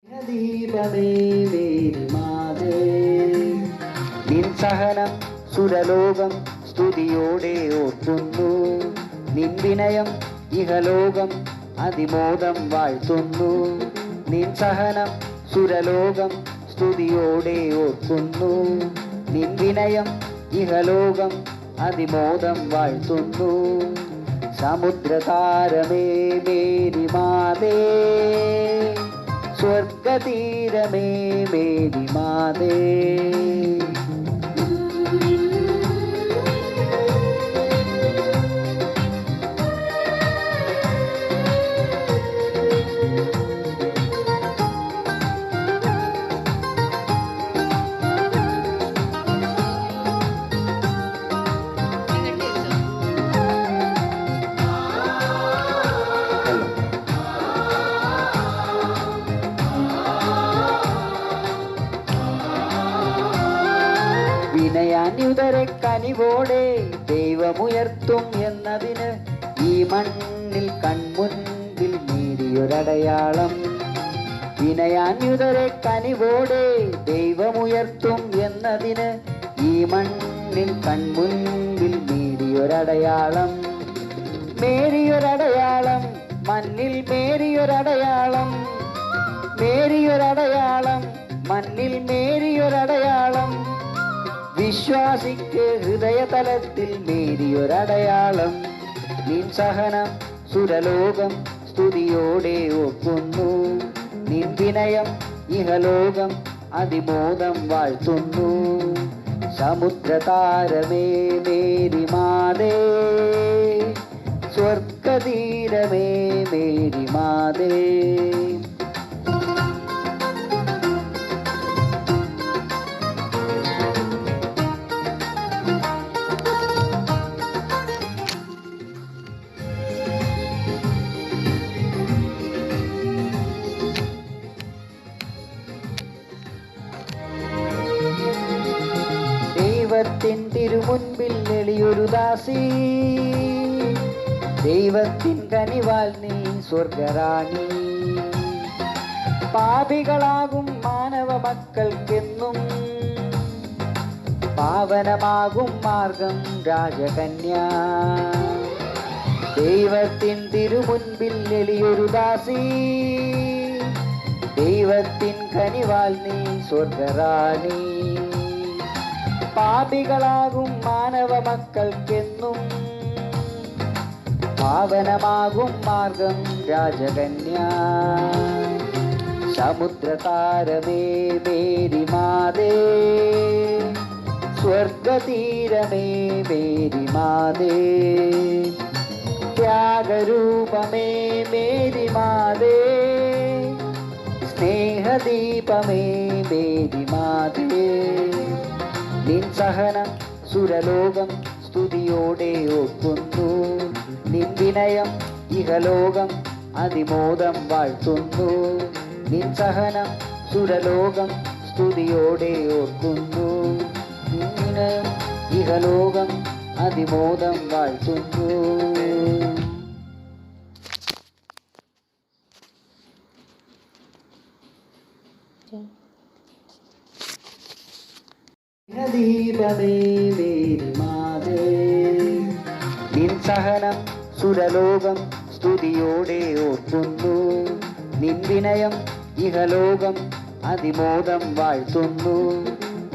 ദീപമേ മേരിമാതേ നിൻ സഹനം സുരലോകം സ്തുതിയോടെ ഓർക്കുന്നു. നിൻ വിനയം ഇഹലോകം അതിമോദം വാഴ്ത്തുന്നു. നിൻ സഹനം സുരലോകം സ്തുതിയോടെ ഓർക്കുന്നു. നിൻ വിനയം ഇഹലോകം അതിമോദം വാഴ്ത്തുന്നു. സമുദ്രതാരമേ മേരിമാതേ സ്വർഗതീരമേ മേരിമാതേ വിനയാന്യുതരെ കനിവോടെ ദൈവമുയർത്തും എന്നതിന് ഈ മണ്ണിൽ കൺമുൻപിൽ നേടിയൊരടയാളം. വിനയാന്യുതരെ കനിവോടെ ദൈവമുയർത്തും എന്നതിന് ഈ മണ്ണിൽ കൺമുൻപിൽ നേടിയൊരടയാളം. മേരിയൊരടയാളം മണ്ണിൽ മേരിയൊരടയാളം. മേരിയൊരടയാളം മണ്ണിൽ മേരിയൊരടയാളം. വിശ്വാസിക്ക് ഹൃദയതലത്തിൽ നേടിയൊരടയാളം. നിൻ സഹനം സുരലോകം സ്തുതിയോടെ ഓർക്കുന്നു. നിൻ വിനയം ഇഹലോകം അതിമോദം വാഴ്ത്തുന്നു. സമുദ്രതാരമേ മേരിമാതേ സ്വർഗതീരമേ മേരിമാതേ ദൈവത്തിൻ തിരുമുൻപിൽ എളിയൊരു ദാസി. ദൈവത്തിൻ കനിവാൽ നീ സ്വർഗറാണി. പാപികളാകും മാനവ മക്കൾക്കെന്നും പാവനമാകും മാർഗം രാജകന്യ. ദൈവത്തിൻ തിരുമുൻപിൽ എളിയൊരു ദാസി. ദൈവത്തിൻ കനിവാൽ നീ സ്വർഗറാണി. പാപികളാകും മാനവ മക്കൾക്കെന്നും പാവനമാകും മാർഗം രാജകന്യ. സമുദ്രതാരമേ മേരിമാതേ സ്വർഗതീരമേ മേരിമാതേ ത്യാഗരൂപമേ മേരിമാതേ സ്നേഹദീപമേ മേരിമാതേ നിൻ സഹനം സുരലോകം സ്തുതിയോടെ ഓർക്കുന്നു. നിൻ വിനയം ഇഹലോകം അതിമോദം വാഴ്ത്തുന്നു. നിൻ സഹനം സുരലോകം സ്തുതിയോടെ ഓർക്കുന്നു. നിൻ വിനയം ഇഹലോകം അതിമോദം വാഴ്ത്തുന്നു. ദീപമേ മേരിമാതേ നിൻ സഹനം സുരലോകം സ്തുതിയോടെ ഓർക്കുന്നു. നിൻ വിനയം ഇഹലോകം അതിമോദം വാഴ്ത്തുന്നു.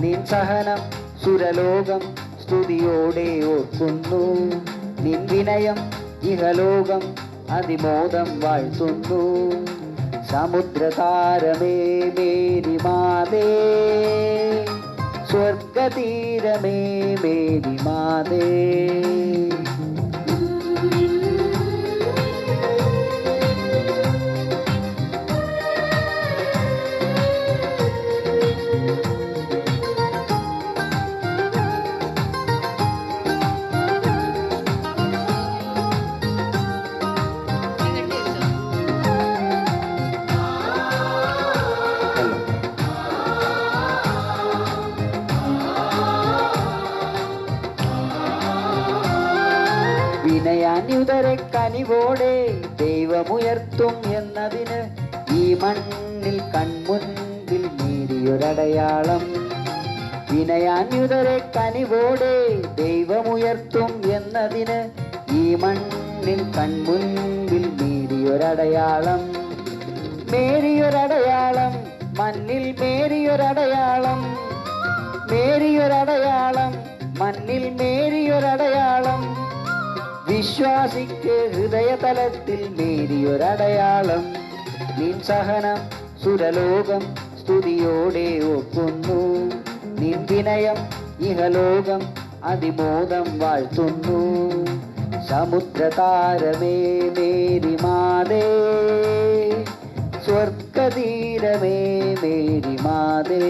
നിൻ സഹനം സുരലോകം സ്തുതിയോടെ ഓർക്കുന്നു. നിൻ വിനയം ഇഹലോകം അതിമോദം വാഴ്ത്തുന്നു. സമുദ്രതാരമേ മേരിമാതേ സ്വർഗതീരമേ മേരിമാതേ വിനയാന്യുതരെ കനിവോടെ ദൈവമുയർത്തും എന്നതിന് ഈ മണ്ണിൽ കണ്ണു മേരിയൊരടയാളം. വിനയാന്യുതരെ കനിവോടെ ദൈവമുയർത്തും എന്നതിന് ഈ മണ്ണിൽ കൺമുൻപിൽ മേരിയൊരടയാളം. മേരിയൊരടയാളം, മണ്ണിൽ മേരിയൊരടയാളം. മേരിയൊരടയാളം, മണ്ണിൽ മേരിയൊരടയാളം. വിശ്വാസിക്ക് ഹൃദയതലത്തിൽ മേരിയൊരടയാളം. നിൻ സഹനം സുരലോകം സ്തുതിയോടെ ഓർക്കുന്നു. നിൻ വിനയം ഇഹലോകം അതിബോധം വാഴ്ത്തുന്നു. സമുദ്രതാരമേ മേരി മാതേ, സ്വർഗതീരമേ മേരി മാതേ.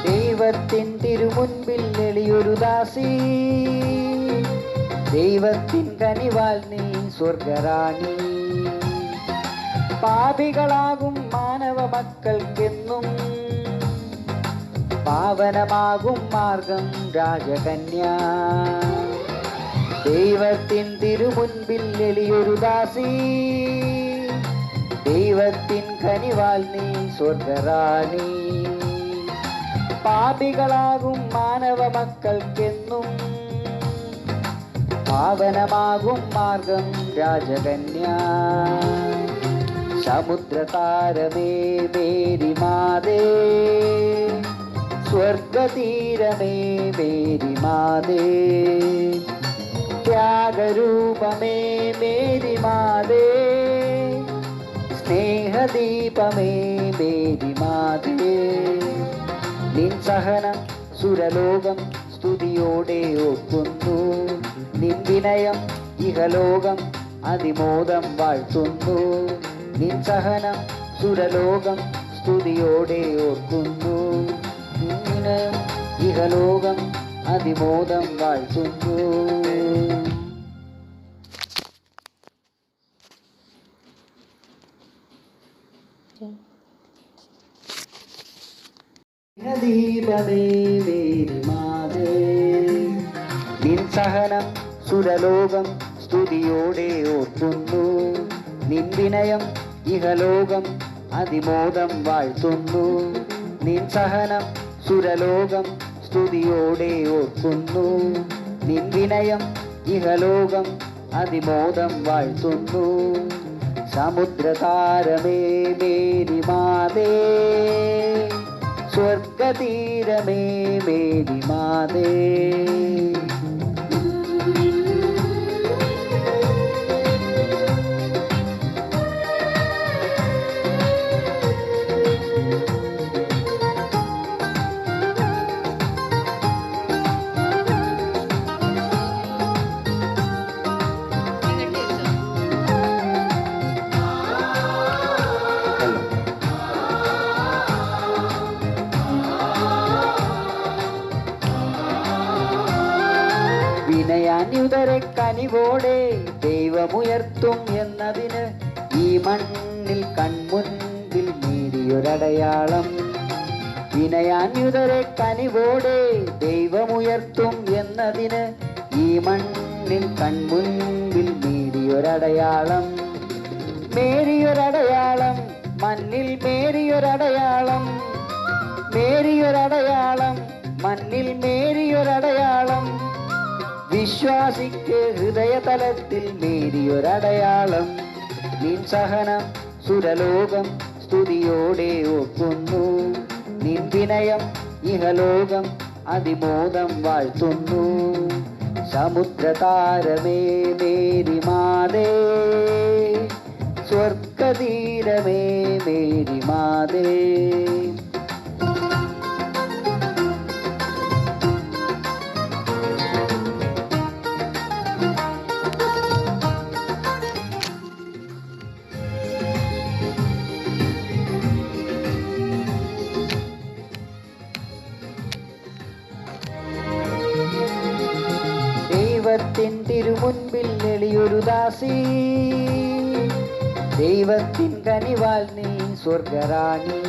ദൈവത്തിൻ തിരുമുൻപിൽ എളിയൊരു ദാസി, ദൈവത്തിൻ കനിവാൽ നീ സ്വർഗറാണി. പാപികളാകും മാനവ മക്കൾക്കെന്നും പാവനമാകും മാർഗം രാജകന്യ. ദൈവത്തിൻ തിരുമുൻപിൽ എളിയൊരു ദാസി, ദൈവത്തിൻ കനിവാൽ നീ സ്വർഗറാണി. പാപികളാകും മാനവ മക്കൾക്കെന്നും പാവനമാകും മാർഗം രാജകന്യ. സമുദ്രതാരമേ മേരി മാതേ, സ്വർഗതീരമേ മേരി മാതേ. ത്യാഗരൂപമേ മേരി മാതേ, സ്നേഹദീപമേ മേരി മാതേ. നിൻ സഹനം സുരലോകം സ്തുതിയോടെ ഓർക്കുന്നു. നിൻ വിനയം ഇഹലോകം അതിമോദം വാഴ്ത്തുന്നു. നിൻ സഹനം സുരലോകം സ്തുതിയോടെ ഓർക്കുന്നു. നിൻ വിനയം ഇഹലോകം അതിമോദം വാഴ്ത്തുന്നു. ദീപമേ മേരി മാതേ, നിൻ സഹനം സുരലോകം സ്തുതിയോടെ ഓർക്കുന്നു. നിൻ വിനയം ഇഹലോകം അതിമോദം വാഴ്ത്തുന്നു. നിൻ സഹനം സുരലോകം സ്തുതിയോടെ ഓർക്കുന്നു. നിൻ വിനയം ഇഹലോകം അതിമോദം വാഴ്ത്തുന്നു. സമുദ്രതാരമേ മേരി മാതേ, സ്വർഗതീരമേ മേരി മാതേ. വിനയാന്യുതരെ കനിവോടെ ദൈവമുയർത്തും എന്നതിന് ഈ മണ്ണിൽ കൺമുൻപിൽ മേരിയൊരടയാളം. വിനയാന്യുതരെ കനിവോടെ ദൈവമുയർത്തും എന്നതിന് ഈ മണ്ണിൽ കൺമുൻപിൽ മേരിയൊരടയാളം. മേരിയൊരടയാളം, മണ്ണിൽ മേരിയൊരടയാളം. മേരിയൊരടയാളം, മണ്ണിൽ മേരിയൊരടയാളം. വിശ്വാസിക്ക് ഹൃദയതലത്തിൽ മേരിയൊരടയാളം. നിൻ സഹനം സുരലോകം സ്തുതിയോടെ ഓർക്കുന്നു. നിൻ വിനയം ഇഹലോകം അതിമോദം വാഴ്ത്തുന്നു. സമുദ്രതാരമേ മേരി മാതേ, സ്വർഗതീരമേ മേരി മാതേ. ദൈവത്തിൻ തിരുമുൻപിൽ എളിയൊരു ദാസി, ദൈവത്തിൻ കനിവാൽ നീ സ്വർഗറാണി.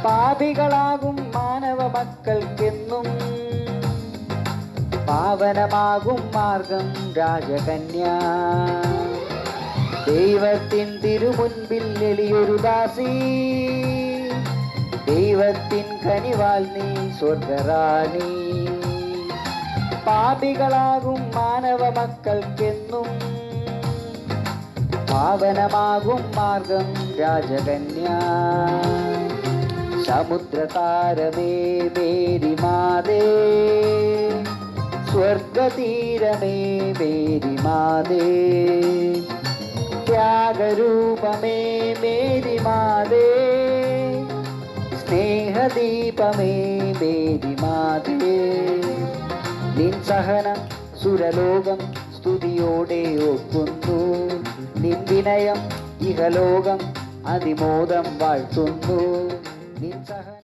പാപികളാകും മാനവ മക്കൾക്കെന്നും പാവനമാകും മാർഗം രാജകന്യ. ദൈവത്തിൻ തിരുമുൻപിൽ എളിയൊരു ദാസി, ദൈവത്തിൻ കനിവാൽ നീ സ്വർഗറാണി. പാപികളാകും മാനവ മക്കൾക്കെന്നും പാവനമാകും മാർഗം രാജകന്യ. സമുദ്രതാരമേ മേരി മാതേ, സ്വർഗതീരമേ മേരി മാതേ, ത്യാഗരൂപമേ മേരി മാതേ, സ്നേഹദീപമേ മേരി മാതേ. നിൻ സഹനം സുരലോകം സ്തുതിയോടെ ഓർക്കുന്നു, നിൻ വിനയം ഇഹലോകം അതിമോദം വാഴ്ത്തുന്നു. നിൻ സഹനം